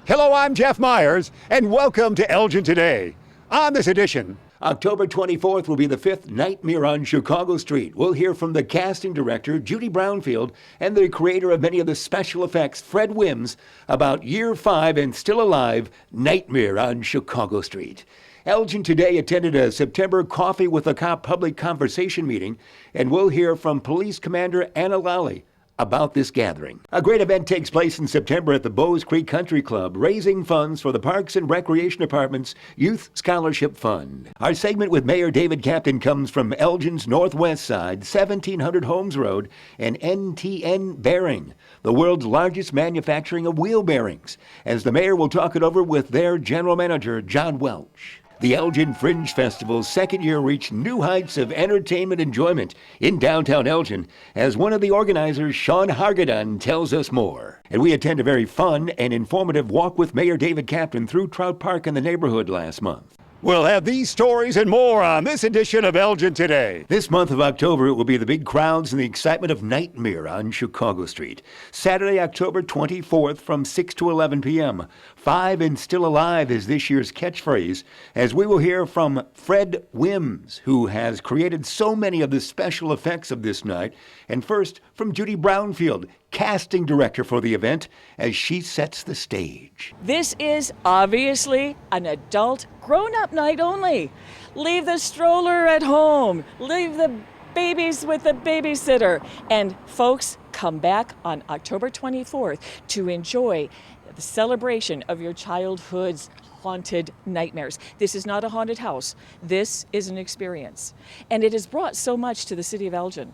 Hello, I'm Jeff Meyers, and welcome to Elgin Today. On this edition, October 24th will be the fifth Nightmare on Chicago Street. We'll hear from the casting director, Judy Brownfield, and the creator of many of the special effects, Fred Wims, about Year 5 and Still Alive, Nightmare on Chicago Street. Elgin Today attended a September Coffee with a Cop public conversation meeting, and we'll hear from Police Commander Anna Lalley about this gathering. A great event takes place in September at the Bowes Creek Country Club, raising funds for the Parks and Recreation Department's Youth Scholarship Fund. Our segment with Mayor David Kaptain comes from Elgin's northwest side, 1700 Holmes Road, and MTN Bearing, the world's largest manufacturing of wheel bearings, as the mayor will talk it over with their general manager, John Welch. The Elgin Fringe Festival's second year reached new heights of entertainment enjoyment in downtown Elgin, as one of the organizers, Sean Hargadon, tells us more. And we attend a very fun and informative walk with Mayor David Kaptain through Trout Park in the neighborhood last month. We'll have these stories and more on this edition of Elgin Today. This month of October, it will be the big crowds and the excitement of Nightmare on Chicago Street. Saturday, October 24th from 6 to 11 p.m. 5 and Still Alive is this year's catchphrase, as we will hear from Fred Wims, who has created so many of the special effects of this night. And first, from Judy Brownfield, casting director for the event, as she sets the stage. This is obviously an adult, grown-up night only. Leave the stroller at home. Leave the babies with the babysitter. And folks, come back on October 24th to enjoy the celebration of your childhood's haunted nightmares. This is not a haunted house. This is an experience. And it has brought so much to the city of Elgin.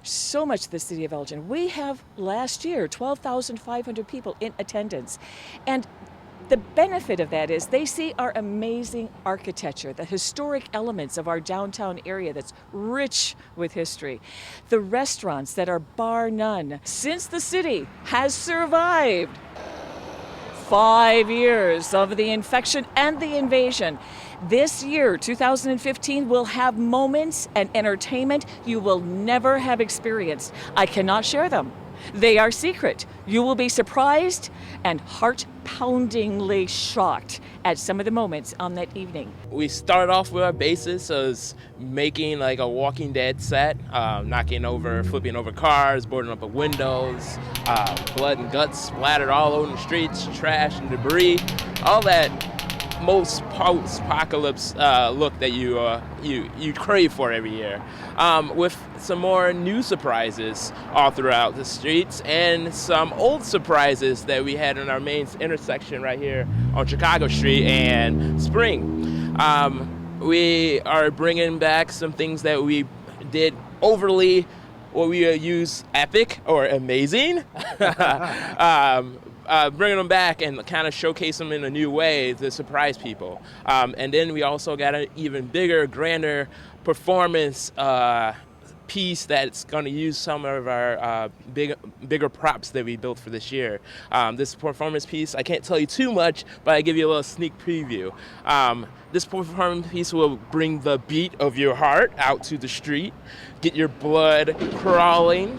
So much to the city of Elgin. We have last year 12,500 people in attendance. And the benefit of that is they see our amazing architecture, the historic elements of our downtown area that's rich with history, the restaurants that are bar none. Since the city has survived 5 years of the infection and the invasion, this year, 2015, will have moments and entertainment you will never have experienced. I cannot share them. They are secret. You will be surprised and heart-poundingly shocked at some of the moments on that evening. We start off with our basis as making like a Walking Dead set, flipping over cars, boarding up windows, blood and guts splattered all over the streets, trash and debris, all that most post-apocalypse look that you crave for every year, with some more new surprises all throughout the streets and some old surprises that we had in our main intersection right here on Chicago Street and Spring. We are bringing back some things that we did overly, what we use epic or amazing. Bringing them back and kind of showcase them in a new way to surprise people. And then we also got an even bigger, grander performance piece that's going to use some of our bigger props that we built for this year. This performance piece, I can't tell you too much, but I give you a little sneak preview. This performance piece will bring the beat of your heart out to the street, get your blood crawling,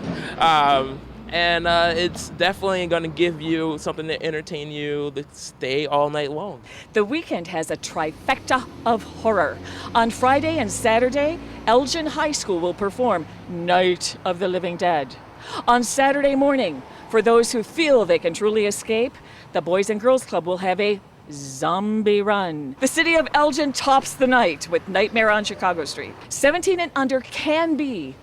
and it's definitely going to give you something to entertain you to stay all night long. The weekend has a trifecta of horror. On Friday and Saturday, Elgin High School will perform Night of the Living Dead. On Saturday morning, for those who feel they can truly escape, the Boys and Girls Club will have a zombie run. The city of Elgin tops the night with Nightmare on Chicago Street. 17 and under can be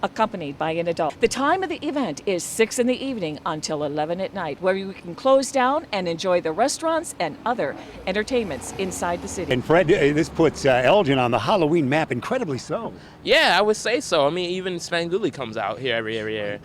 accompanied by an adult. The time of the event is 6 in the evening until 11 at night, where you can close down and enjoy the restaurants and other entertainments inside the city. And Fred, this puts Elgin on the Halloween map, incredibly so. Yeah, I would say so. I mean, even Svengoolie comes out here every year.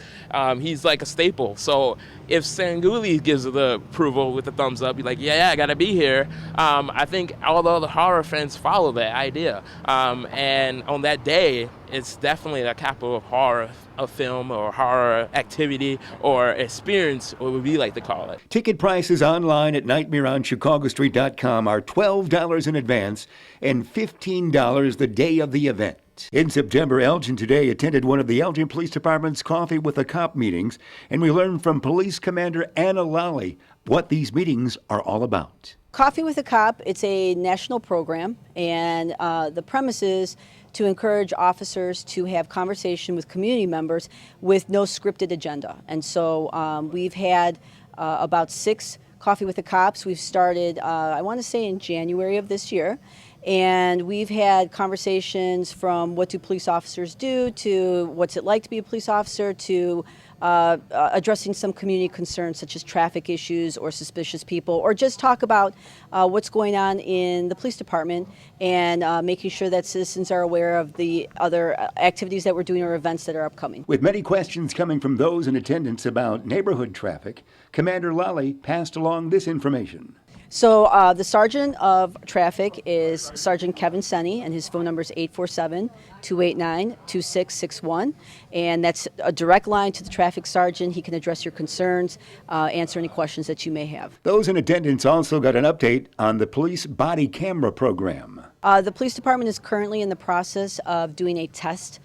He's like a staple. So if Svengoolie gives the approval with the thumbs up, you're like, yeah, I gotta be here. I think all the other horror fans follow that idea. And on that day, it's definitely a capital of horror, a film or horror activity or experience, what we like to call it. Ticket prices online at nightmareonchicagostreet.com are $12 in advance and $15 the day of the event. In September, Elgin Today attended one of the Elgin Police Department's Coffee with a Cop meetings, and we learned from Police Commander Anna Lalley what these meetings are all about. Coffee with a Cop, it's a national program, and the premise is to encourage officers to have conversation with community members with no scripted agenda. And so we've had about 6 Coffee with the Cops. We've started, I want to say in January of this year. And we've had conversations from what do police officers do to what's it like to be a police officer to addressing some community concerns such as traffic issues or suspicious people, or just talk about what's going on in the police department and making sure that citizens are aware of the other activities that we're doing or events that are upcoming. With many questions coming from those in attendance about neighborhood traffic, Commander Lalley passed along this information. So the Sergeant of Traffic is Sergeant Kevin Senny, and his phone number is 847-289-2661. And that's a direct line to the traffic sergeant. He can address your concerns, answer any questions that you may have. Those in attendance also got an update on the police body camera program. The police department is currently in the process of doing a test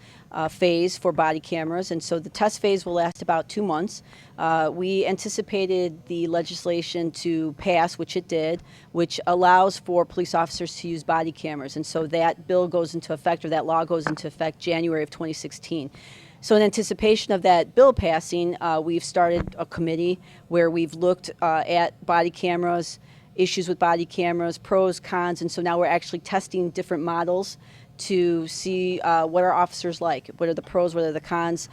phase for body cameras, and so the test phase will last about 2 months. We anticipated the legislation to pass, which it did, which allows for police officers to use body cameras, and so that bill goes into effect, or that law goes into effect, January of 2016. So in anticipation of that bill passing, we've started a committee where we've looked at body cameras, issues with body cameras, pros, cons, and so now we're actually testing different models to see what our officers like, what are the pros, what are the cons.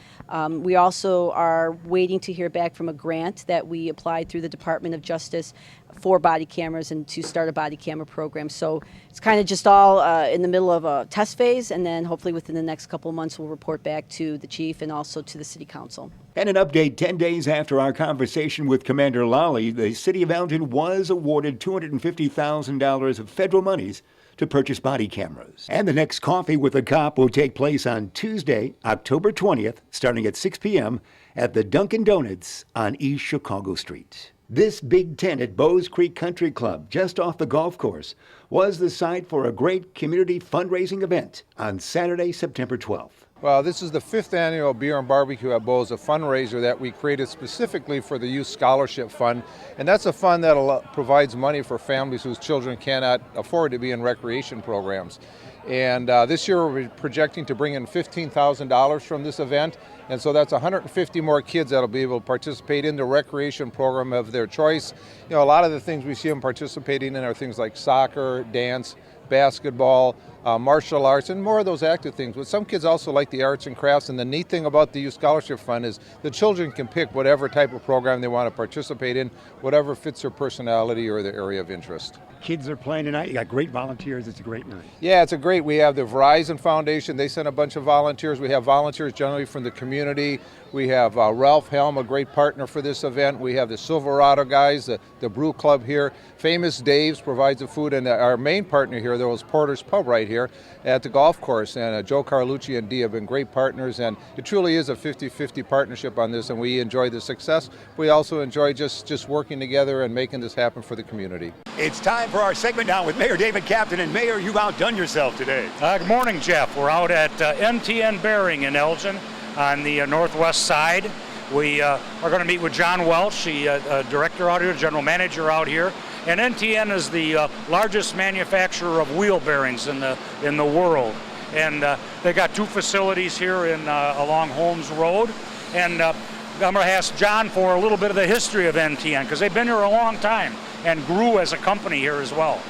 We also are waiting to hear back from a grant that we applied through the Department of Justice for body cameras and to start a body camera program. So it's kind of just all in the middle of a test phase, and then hopefully within the next couple of months we'll report back to the chief and also to the city council. And an update 10 days after our conversation with Commander Lalley, the city of Elgin was awarded $250,000 of federal monies to purchase body cameras. And the next Coffee with a Cop will take place on Tuesday, October 20th, starting at 6 p.m. at the Dunkin' Donuts on East Chicago Street. This big tent at Bowes Creek Country Club, just off the golf course, was the site for a great community fundraising event on Saturday, September 12th. Well, this is the 5th annual Beer and Barbecue at Bowes, a fundraiser that we created specifically for the Youth Scholarship Fund. And that's a fund that provides money for families whose children cannot afford to be in recreation programs. And this year we're projecting to bring in $15,000 from this event. And so that's 150 more kids that'll be able to participate in the recreation program of their choice. You know, a lot of the things we see them participating in are things like soccer, dance, basketball, martial arts, and more of those active things. But some kids also like the arts and crafts, and the neat thing about the Youth Scholarship Fund is the children can pick whatever type of program they want to participate in, whatever fits their personality or their area of interest. Kids are playing tonight. You got great volunteers. It's a great night. Yeah, it's a great. We have the Verizon Foundation. They sent a bunch of volunteers. We have volunteers generally from the community. We have Ralph Helm, a great partner for this event. We have the Silverado guys, the Brew Club here. Famous Dave's provides the food, and our main partner here, there was Porter's Pub right here at the golf course. And Joe Carlucci and Dee have been great partners, and it truly is a 50-50 partnership on this, and we enjoy the success. We also enjoy just working together and making this happen for the community. It's time for our segment now with Mayor David Kaptain. And Mayor, you've outdone yourself today. Good morning, Jeff. We're out at MTN Bearing in Elgin on the northwest side. We are going to meet with John Welch, the director out here, general manager out here. And NTN is the largest manufacturer of wheel bearings in the world. And they got 2 facilities here along Holmes Road. And I'm going to ask John for a little bit of the history of NTN, because they've been here a long time and grew as a company here as well.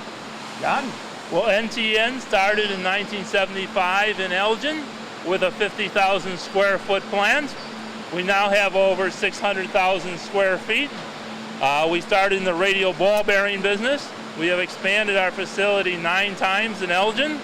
John? Well, NTN started in 1975 in Elgin with a 50,000 square foot plant. We now have over 600,000 square feet. We started in the radial ball bearing business. We have expanded our facility 9 times in Elgin,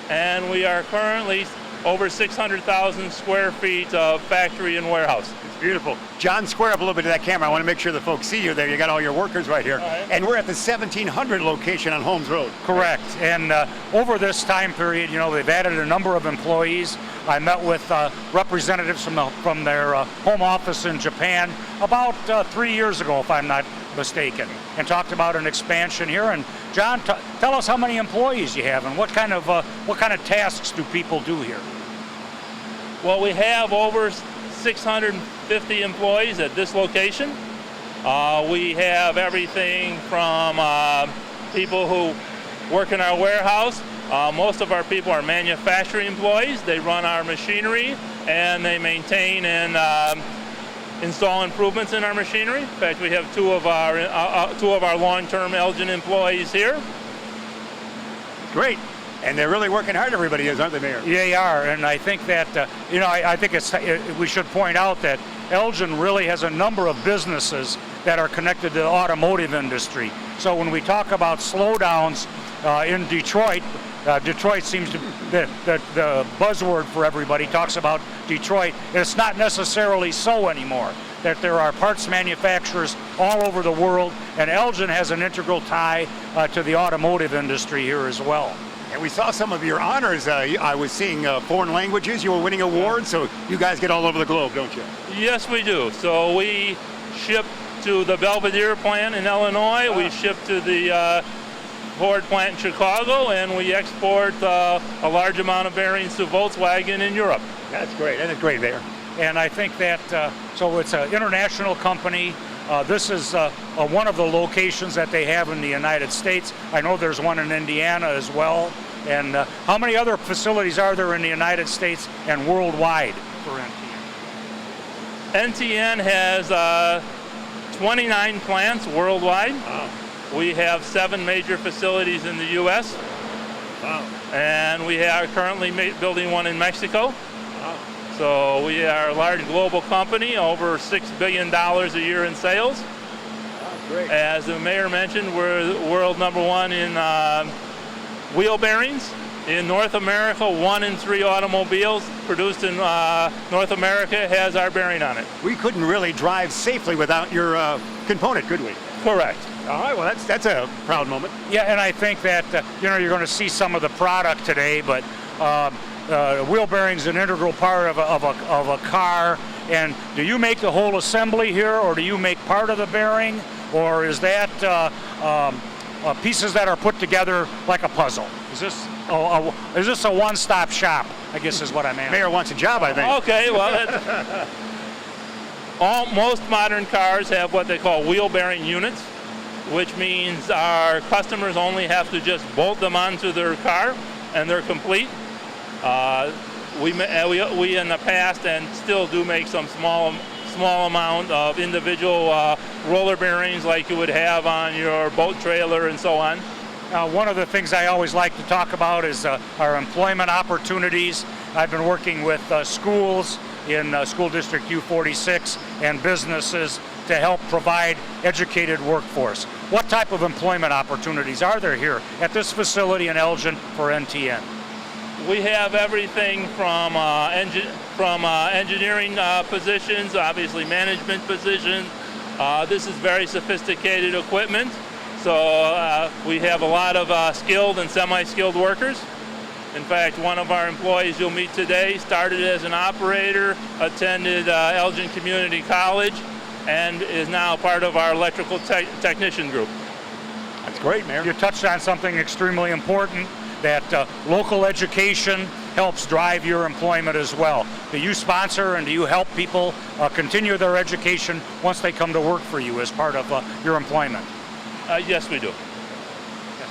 and we are currently over 600,000 square feet of factory and warehouse. Beautiful. John, square up a little bit to that camera. I want to make sure the folks see you there. You got all your workers right here. Right. And we're at the 1700 location on Holmes Road. Correct. And over this time period, you know, they've added a number of employees. I met with representatives from their home office in Japan about 3 years ago, if I'm not mistaken, and talked about an expansion here. And John, tell us how many employees you have and what kind of tasks do people do here? Well, we have over 650 employees at this location. We have everything from people who work in our warehouse. Most of our people are manufacturing employees. They run our machinery and they maintain and install improvements in our machinery. In fact, we have two of our long-term Elgin employees here. Great. And they're really working hard, everybody is, aren't they, Mayor? Yeah, they are, and I think that, I think we should point out that Elgin really has a number of businesses that are connected to the automotive industry. So when we talk about slowdowns in Detroit, Detroit seems to, the buzzword for everybody talks about Detroit. It's not necessarily so anymore, that there are parts manufacturers all over the world, and Elgin has an integral tie to the automotive industry here as well. And we saw some of your honors. I was seeing foreign languages. You were winning awards, so you guys get all over the globe, don't you? Yes, we do. So we ship to the Belvedere plant in Illinois. We ship to the Ford plant in Chicago, and we export a large amount of bearings to Volkswagen in Europe. That's great. That's great, Mayor. And I think that, so it's an international company. This is one of the locations that they have in the United States. I know there's one in Indiana as well. And how many other facilities are there in the United States and worldwide for NTN? NTN has 29 plants worldwide. Wow. We have 7 major facilities in the U.S. Wow. And we are currently building one in Mexico. Wow. So we are a large global company, over $6 billion a year in sales. Wow, great. As the mayor mentioned, we're the world #1 in wheel bearings. In North America, 1 in 3 automobiles produced in North America has our bearing on it. We couldn't really drive safely without your component, could we? Correct. All right, well, that's a proud moment. Yeah, and I think that, you're going to see some of the product today, but wheel bearing's an integral part of a car. And do you make the whole assembly here, or do you make part of the bearing, or is that pieces that are put together like a puzzle? Is this a one-stop shop, I guess is what I meant. Mayor wants a job, I think. Okay, well, most modern cars have what they call wheel bearing units, which means our customers only have to just bolt them onto their car and they're complete. We in the past and still do make some small amount of individual roller bearings like you would have on your boat trailer and so on. One of the things I always like to talk about is our employment opportunities. I've been working with schools in School District U46 and businesses to help provide educated workforce. What type of employment opportunities are there here at this facility in Elgin for NTN? We have everything from engineering positions, obviously management positions. This is very sophisticated equipment, so we have a lot of skilled and semi-skilled workers. In fact, one of our employees you'll meet today started as an operator, attended Elgin Community College, and is now part of our electrical technician group. That's great, Mayor. You touched on something extremely important, that local education helps drive your employment as well. Do you sponsor and do you help people continue their education once they come to work for you as part of your employment? Yes, we do.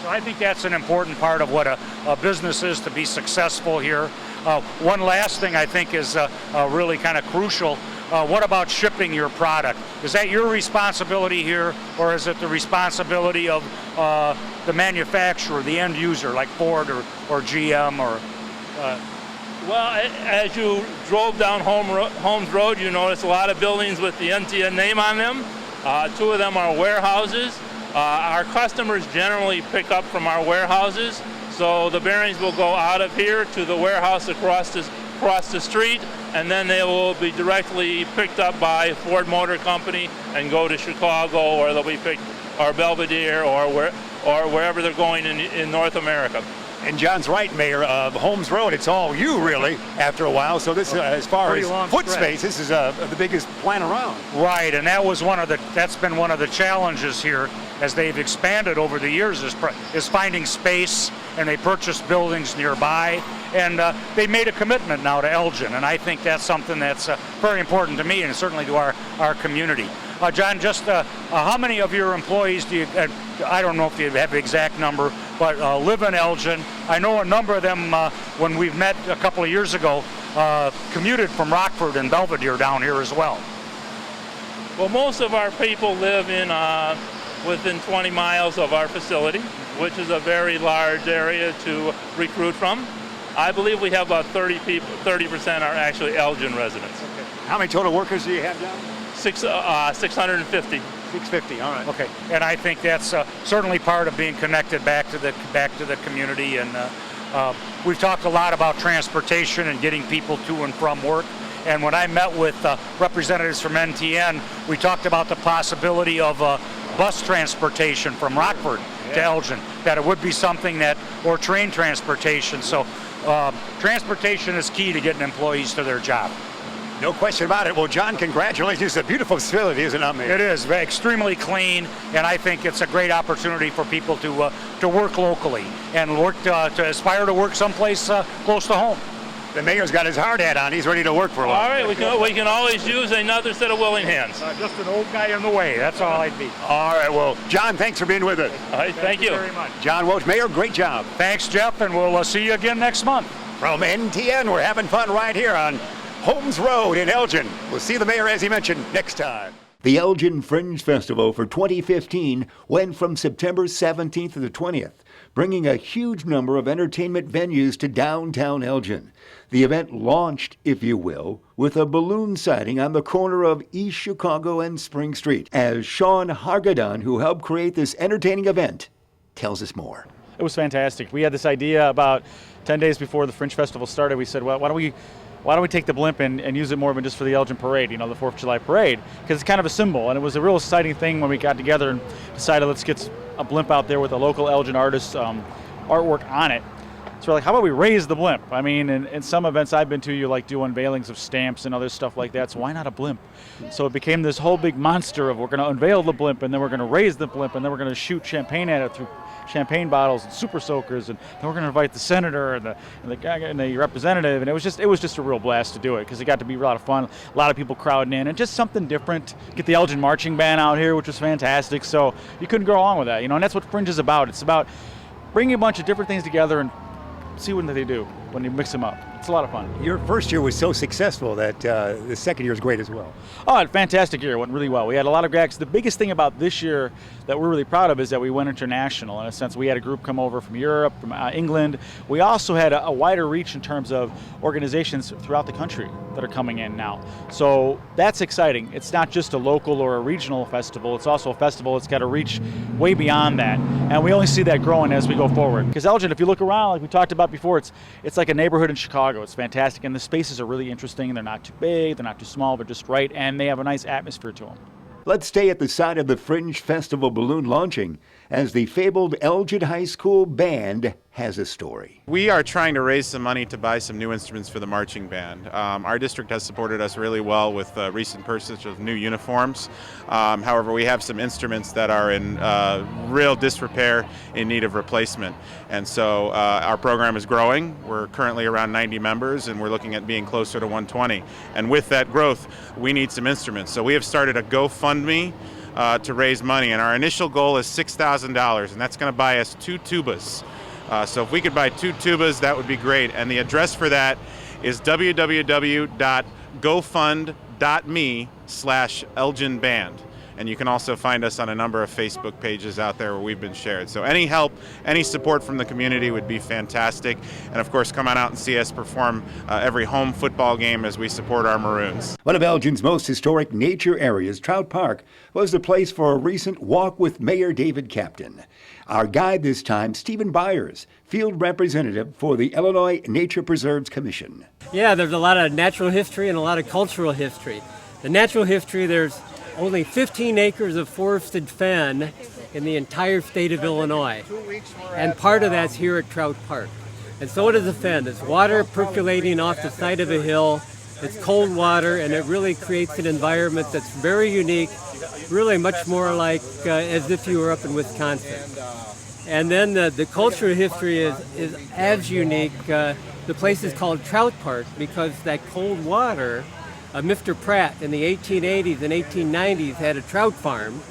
So I think that's an important part of what a business is to be successful here. One last thing I think is really kind of crucial. What about shipping your product? Is that your responsibility here, or is it the responsibility of the manufacturer, the end user, like Ford or GM or? Well, as you drove down Holmes Road, you noticed a lot of buildings with the MTN name on them. 2 of them are warehouses. Our customers generally pick up from our warehouses, so the bearings will go out of here to the warehouse across the street, and then they will be directly picked up by Ford Motor Company and go to Chicago, or they'll be picked, or Belvedere, or wherever they're going in North America. And John's right, Mayor. Holmes Road, it's all you, really, after a while. So this, as far as foot space, this is the biggest plant around. Right, and that's been one of the challenges here as they've expanded over the years is finding space, and they purchased buildings nearby, and they made a commitment now to Elgin, and I think that's something that's very important to me and certainly to our community. John, just how many of your employees do you, I don't know if you have the exact number, but live in Elgin? I know a number of them, when we've met a couple of years ago, commuted from Rockford and Belvedere down here as well. Well, most of our people live in within 20 miles of our facility, which is a very large area to recruit from. I believe we have about 30 people, 30% are actually Elgin residents. Okay. How many total workers do you have down? 650. 650, all right. Okay, and I think that's certainly part of being connected back to the community. And we've talked a lot about transportation and getting people to and from work. And when I met with representatives from MTN, we talked about the possibility of bus transportation from Rockford to Elgin, that it would be something that, or train transportation. So transportation is key to getting employees to their job. No question about it. Well, John, congratulations. It's a beautiful facility, isn't it, Mayor? It is extremely clean, and I think it's a great opportunity for people to work locally and work to aspire to work someplace close to home. The mayor's got his hard hat on. He's ready to work for a while. All right, we can always use another set of willing hands. Just an old guy in the way. That's all I'd be. All right, well, John, thanks for being with us. All right, thank you very much. John Welch, Mayor, great job. Thanks, Jeff, and we'll see you again next month. From NTN, we're having fun right here on Holmes Road in Elgin. We'll see the mayor, as he mentioned, next time. The Elgin Fringe Festival for 2015 went from September 17th to the 20th, bringing a huge number of entertainment venues to downtown Elgin. The event launched, if you will, with a balloon sighting on the corner of East Chicago and Spring Street, as Sean Hargadon, who helped create this entertaining event, tells us more. It was fantastic. We had this idea about 10 days before the Fringe Festival started. We said, well, why don't we take the blimp and use it more than just for the Elgin Parade, the 4th of July Parade, because it's kind of a symbol. And it was a real exciting thing when we got together and decided let's get a blimp out there with a local Elgin artist artwork on it. So we're like, how about we raise the blimp? I mean, in some events I've been to, you like do unveilings of stamps and other stuff like that, so why not a blimp? So it became this whole big monster of we're going to unveil the blimp, and then we're going to raise the blimp, and then we're going to shoot champagne at it through champagne bottles and super soakers, and then we're going to invite the senator and the representative, and it was just a real blast to do it, because it got to be a lot of fun, a lot of people crowding in, and just something different. Get the Elgin marching band out here, which was fantastic, so you couldn't go wrong with that, and that's what Fringe is about. It's about bringing a bunch of different things together and see what they do when you mix them up. It's a lot of fun. Your first year was so successful that the second year is great as well. Oh, a fantastic year. It went really well. We had a lot of gags. The biggest thing about this year that we're really proud of is that we went international. In a sense, we had a group come over from Europe, from England. We also had a wider reach in terms of organizations throughout the country that are coming in now. So that's exciting. It's not just a local or a regional festival. It's also a festival that's got to reach way beyond that. And we only see that growing as we go forward. Because Elgin, if you look around, like we talked about before, it's like a neighborhood in Chicago. It's fantastic, and the spaces are really interesting. They're not too big, they're not too small, they're just right, and they have a nice atmosphere to them. Let's stay at the side of the Fringe Festival balloon launching as the fabled Elgin High School Band has a story. We are trying to raise some money to buy some new instruments for the marching band. Our district has supported us really well with recent purchase of new uniforms. However, we have some instruments that are in real disrepair, in need of replacement. And so our program is growing. We're currently around 90 members, and we're looking at being closer to 120. And with that growth, we need some instruments. So we have started a GoFundMe to raise money, and our initial goal is $6,000, and that's going to buy us 2 tubas. So if we could buy 2 tubas, that would be great. And the address for that is www.gofund.me/ElginBand. And you can also find us on a number of Facebook pages out there where we've been shared. So any help, any support from the community would be fantastic. And of course, come on out and see us perform every home football game as we support our Maroons. One of Elgin's most historic nature areas, Trout Park, was the place for a recent walk with Mayor David Kaptain. Our guide this time, Stephen Meyers, field representative for the Illinois Nature Preserves Commission. Yeah, there's a lot of natural history and a lot of cultural history. The natural history, there's only 15 acres of forested fen in the entire state of Illinois, and part of that's here at Trout Park. And so it is the fen. It's water percolating off the side of a hill. It's cold water, and it really creates an environment that's very unique, really much more like as if you were up in Wisconsin. And then the cultural history is as unique. The place is called Trout Park because that cold water Mr. Pratt in the 1880s and 1890s had a trout farm.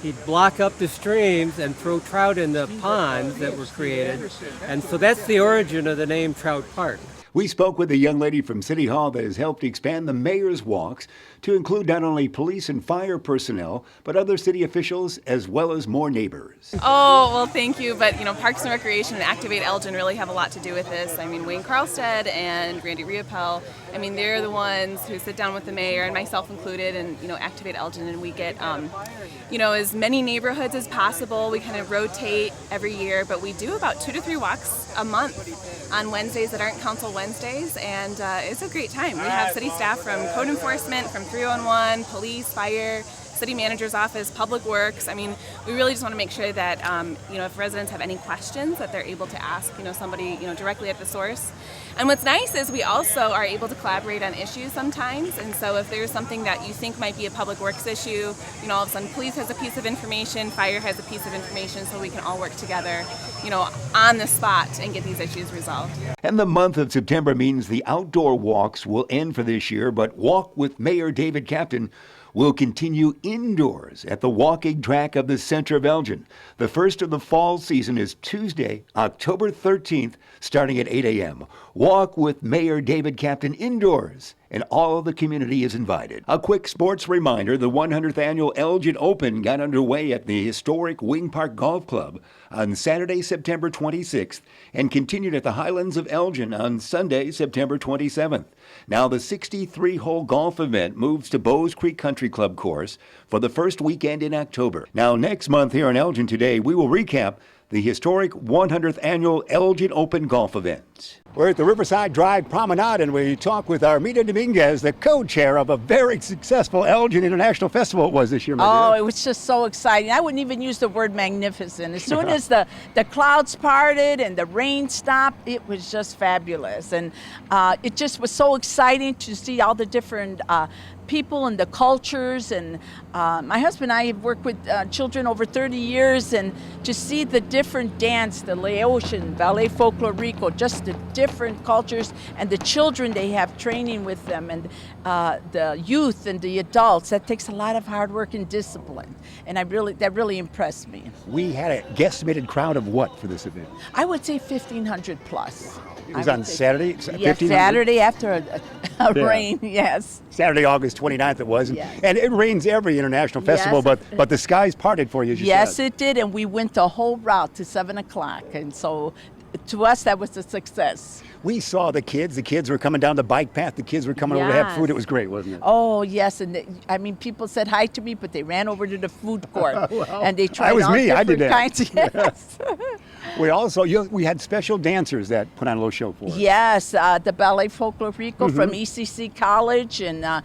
He'd block up the streams and throw trout in the ponds that were created. And so that's the origin of the name Trout Park. We spoke with a young lady from City Hall that has helped expand the mayor's walks to include not only police and fire personnel, but other city officials as well as more neighbors. Oh, well, thank you. But, Parks and Recreation and Activate Elgin really have a lot to do with this. I mean, Wayne Carlstead and Randy Riopel, they're the ones who sit down with the mayor, and myself included, and, Activate Elgin, and we get, as many neighborhoods as possible. We kind of rotate every year, but we do about 2 to 3 walks a month on Wednesdays that aren't council Wednesdays, and it's a great time. We have city staff from code enforcement, from 311, police, fire, city manager's office, public works. We really just want to make sure that, if residents have any questions, that they're able to ask, somebody, directly at the source. And what's nice is we also are able to collaborate on issues sometimes. And so if there's something that you think might be a public works issue, all of a sudden police has a piece of information, fire has a piece of information, so we can all work together, on the spot and get these issues resolved. And the month of September means the outdoor walks will end for this year, but Walk with Mayor David Kaptain will continue indoors at the walking track of the center of Elgin. The first of the fall season is Tuesday, October 13th, starting at 8 a.m. Walk with Mayor David Kaptain indoors, and all of the community is invited. A quick sports reminder, the 100th annual Elgin Open got underway at the historic Wing Park Golf Club on Saturday, September 26th, and continued at the Highlands of Elgin on Sunday, September 27th. Now the 63-hole golf event moves to Bowes Creek Country Club course for the first weekend in October. Now next month here on Elgin Today, we will recap the historic 100th annual Elgin Open golf event. We're at the Riverside Drive Promenade, and we talk with Armida Dominguez, the co-chair of a very successful Elgin International Festival it was this year, my dear. It was just so exciting. I wouldn't even use the word magnificent. As soon as the clouds parted and the rain stopped, it was just fabulous. And it just was so exciting to see all the different people and the cultures. And my husband and I have worked with children over 30 years, and to see the different dance, the Laotian, Ballet Folklorico, just the different cultures, and the children they have training with them, and the youth and the adults. That takes a lot of hard work and discipline, and that really impressed me. We had a guesstimated crowd of what for this event? I would say 1,500 plus. It was on Saturday? Yes, Saturday after a rain, yes. Saturday, August 29th it was. Yes. And it rains every international festival, Yes. but the skies parted for you, as you Yes, said. it did, and we went the whole route to 7 o'clock, and so to us that was a success. We saw the kids. The kids were coming down the bike path. The kids were coming over to have food. It was great, wasn't it? Oh, yes, and people said hi to me, but they ran over to the food court, and they tried That was all me. I did different that. kinds. Yes. We also, we had special dancers that put on a little show for us. Yes, the Ballet Folklorico from ECC College, and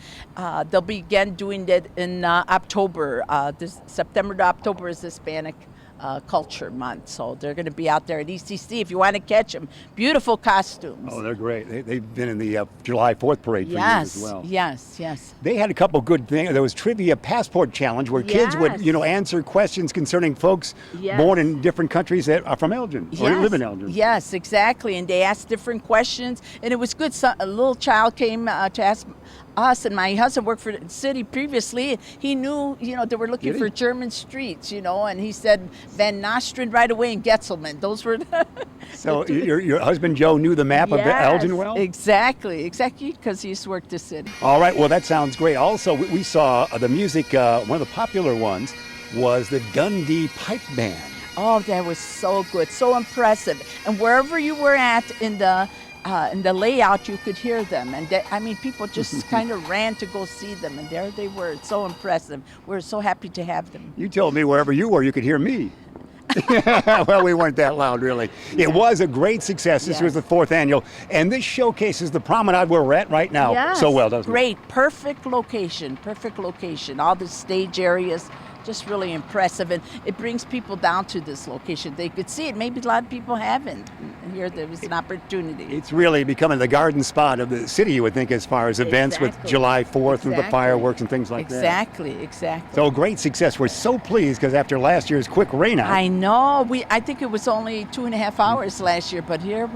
they'll begin doing that in October. This September to October is Hispanic Culture Month, so they're going to be out there at ECC if you want to catch them. Beautiful costumes. Oh, they're great. They've been in the July 4th parade for years as well. Yes. They had a couple good things. There was Trivia Passport Challenge where kids would, answer questions concerning folks born in different countries that are from Elgin or live in Elgin. Yes, exactly. And they asked different questions, and it was good. A little child came to ask us, and my husband worked for the city previously. He knew, they were looking for German streets, and he said Van Nostrand right away and Getzelman. Those were the So your husband Joe knew the map of Elgin well? Exactly, because he used to work the city. All right, well, that sounds great. Also, we saw the music, one of the popular ones was the Dundee Pipe Band. Oh, that was so good, so impressive. And wherever you were at in the layout, you could hear them. And people just kind of ran to go see them. And there they were. It's so impressive. We're so happy to have them. You told me wherever you were, you could hear me. Well, we weren't that loud, really. It was a great success. This was the 4th annual. And this showcases the promenade where we're at right now so well, doesn't it? Great. Perfect location. All the stage areas. just really impressive. And it brings people down to this location. They could see it. Maybe a lot of people haven't. And here there was an opportunity. It's really becoming the garden spot of the city, you would think, as far as events with July 4th and the fireworks and things like that. Exactly. So great success. We're so pleased because after last year's quick rain out. I know. I think it was only 2.5 hours last year, but here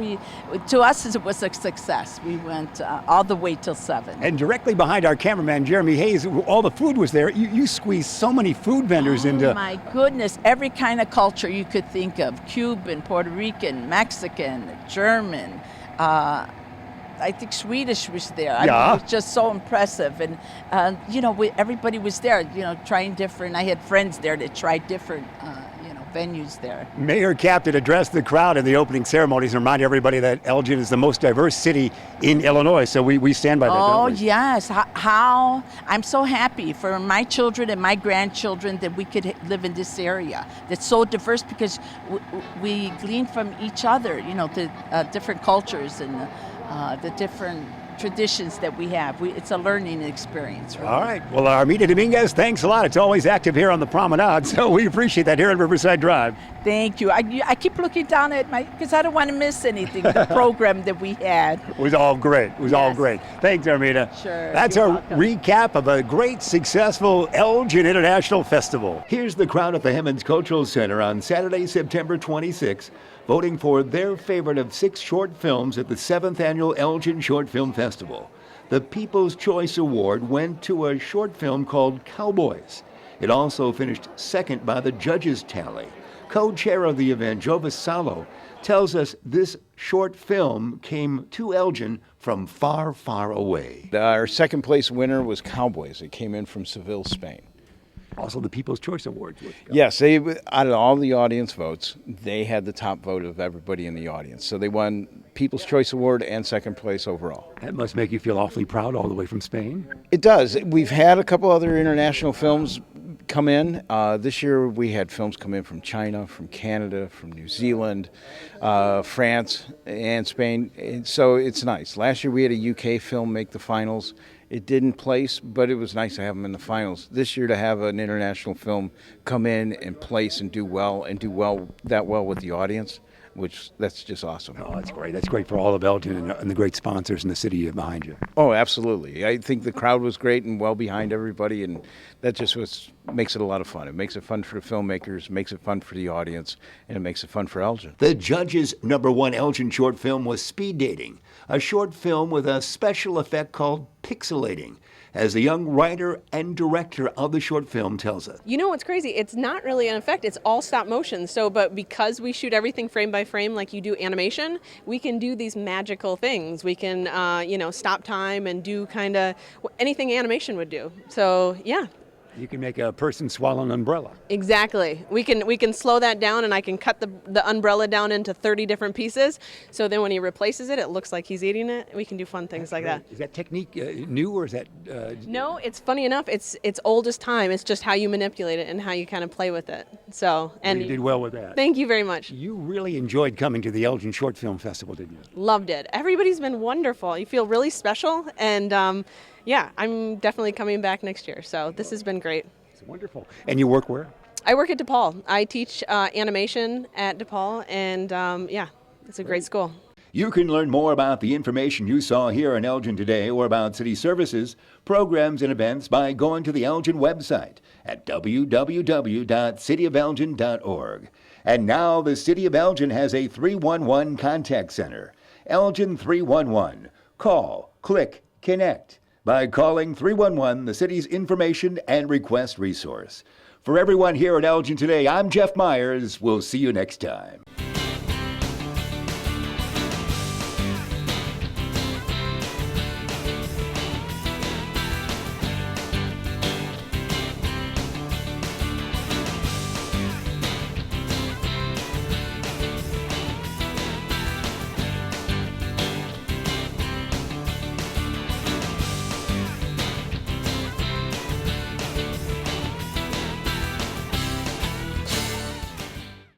to us it was a success. We went all the way till 7. And directly behind our cameraman, Jeremy Hayes, all the food was there. You squeezed so many food vendors into... Oh my goodness, every kind of culture you could think of. Cuban, Puerto Rican, Mexican, German, I think Swedish was there. I mean, it was just so impressive. And, everybody was there, trying different. I had friends there that tried different, venues there. Mayor Kaptain addressed the crowd in the opening ceremonies and reminded everybody that Elgin is the most diverse city in Illinois. So we stand by that, don't we? Yes. How I'm so happy for my children and my grandchildren that we could live in this area that's so diverse because we glean from each other, the different cultures and the different traditions that we have. It's a learning experience. Really. All right. Well, Armida Dominguez, thanks a lot. It's always active here on the promenade, so we appreciate that here on Riverside Drive. Thank you. I keep looking down at because I don't want to miss anything. The program that we had. It was all great. Thanks, Armida. Sure. That's our recap of a great, successful Elgin International Festival. Here's the crowd at the Hemmons Cultural Center on Saturday, September 26th. Voting for their favorite of 6 short films at the 7th Annual Elgin Short Film Festival. The People's Choice Award went to a short film called Cowboys. It also finished second by the judges' tally. Co-chair of the event, Jovis Salo, tells us this short film came to Elgin from far, far away. Our second place winner was Cowboys. It came in from Seville, Spain. Also the People's Choice Awards. Yes, out of all the audience votes, they had the top vote of everybody in the audience. So they won People's Choice Award and second place overall. That must make you feel awfully proud all the way from Spain. It does. We've had a couple other international films come in. This year we had films come in from China, from Canada, from New Zealand, France, and Spain. And so it's nice. Last year we had a UK film make the finals. It didn't place, but it was nice to have them in the finals. This year to have an international film come in and place and do well with the audience, that's just awesome. Oh, that's great. That's great for all of Elgin and the great sponsors in the city behind you. Oh, absolutely. I think the crowd was great and well behind everybody, and that just makes it a lot of fun. It makes it fun for the filmmakers, makes it fun for the audience, and it makes it fun for Elgin. The judges' #1 Elgin short film was Speed Dating, a short film with a special effect called pixelating, as the young writer and director of the short film tells us. You know what's crazy? It's not really an effect. It's all stop motion. But because we shoot everything frame by frame like you do animation, we can do these magical things. We can, stop time and do kind of anything animation would do. So, yeah. You can make a person swallow an umbrella. Exactly. We can slow that down, and I can cut the umbrella down into 30 different pieces. So then when he replaces it, it looks like he's eating it. We can do fun things like that. Is that technique new, or is that? No, it's funny enough. It's old as time. It's just how you manipulate it and how you kind of play with it. So and you did well with that. Thank you very much. You really enjoyed coming to the Elgin Short Film Festival, didn't you? Loved it. Everybody's been wonderful. You feel really special, and yeah, I'm definitely coming back next year. So this has been great. It's wonderful. And you work where? I work at DePaul. I teach animation at DePaul, and yeah, it's a great school. You can learn more about the information you saw here on Elgin Today or about city services, programs, and events by going to the Elgin website at www.cityofelgin.org. And now the City of Elgin has a 311 contact center. Elgin 311. Call, click, connect by calling 311, the city's information and request resource. For everyone here at Elgin Today, I'm Jeff Meyers. We'll see you next time.